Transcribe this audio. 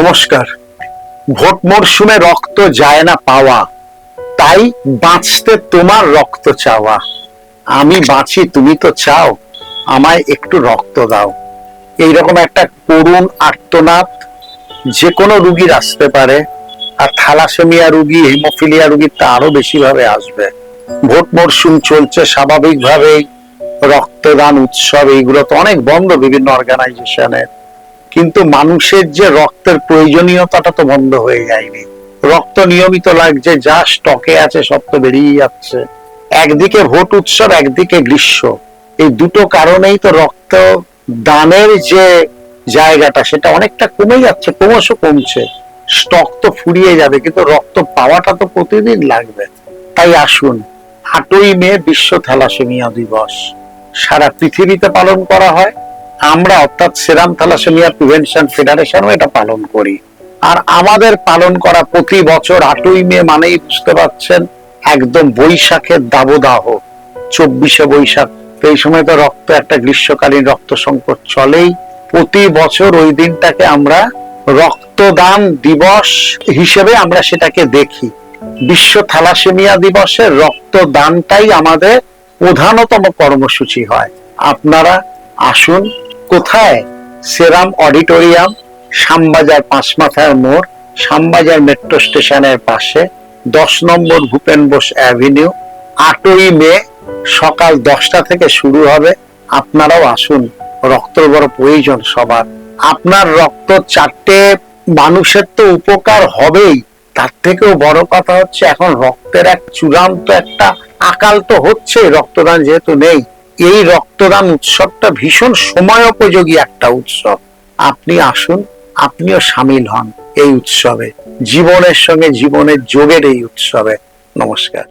নমস্কার। ভোট মরশুমে রক্ত যায় না পাওয়া, তাই বাঁচতে তোমার রক্ত চাওয়া। আমি বাঁচি, তুমি তো চাও, আমায় একটু রক্ত দাও। এইরকম একটা করুণ আর্তনাদ যে কোনো রুগীর আসতে পারে, আর থ্যালাসেমিয়া রুগী, হিমোফিলিয়া রুগীর তা আরো বেশি ভাবে আসবে। ভোট মরশুম চলছে, স্বাভাবিকভাবেই রক্তদান উৎসব এইগুলো তো অনেক বন্ধ বিভিন্ন অর্গানাইজেশনের, কিন্তু মানুষের যে রক্তের প্রয়োজনীয়তাটা তো বন্ধ হয়ে যায়নি। রক্ত নিয়মিত লাগছে, যা স্টকে আছে সব তো বেরিয়ে যাচ্ছে। একদিকে ভোট উৎসব, একদিকে গ্রীষ্ম, এই দুটো কারণেই তো রক্ত দানের যে জায়গাটা সেটা অনেকটা কমে যাচ্ছে, ক্রমশ কমছে। স্টক তো ফুরিয়ে যাবে, কিন্তু রক্ত পাওয়াটা তো প্রতিদিন লাগবে। তাই আসুন, 8ই মে বিশ্ব থ্যালাসেমিয়া দিবস সারা পৃথিবীতে পালন করা হয়। আমরা অর্থাৎ সেরাম থ্যালাসেমিয়া প্রিভেনশন ফেডারেশনও এটা পালন করি। আর আমাদের পালন করা প্রতি বছর 8ই মে মানেই বুঝতে পারছেন একদম বৈশাখের দাবদাহ, 24শে বৈশাখ। এই সময় তো রক্ত একটা গ্রীষ্মকালীন রক্ত সংকট চলেই। প্রতি বছর ওই দিনটাকে আমরা রক্তদান দিবস হিসেবে আমরা সেটাকে দেখি। বিশ্ব থ্যালাসেমিয়া দিবসে রক্তদানটাই আমাদের প্রধানতম কর্মসূচি হয়। আপনারা আসুন। কোথায়? সেরাম অডিটোরিয়াম, শ্যামবাজার পাঁচমাথার মোড়, শ্যামবাজার মেট্রো স্টেশনের পাশে, 10 নম্বর ভূপেন বোস অ্যাভিনিউ। 8ই মে সকাল 10টা থেকে শুরু হবে। আপনারাও আসুন, রক্তের বড় প্রয়োজন সবার। আপনার রক্ত 4টে মানুষের তো উপকার হবেই, তার থেকেও বড় কথা হচ্ছে এখন রক্তের এক চূড়ান্ত একটা আকাল তো হচ্ছে, রক্তদান যেহেতু নেই। এই রক্তদান উৎসবটা ভীষণ সময়োপযোগী একটা উৎসব। আপনি আসুন, আপনিও সামিল হন এই উৎসবে, জীবনের সঙ্গে জীবনের যোগের এই উৎসবে। নমস্কার।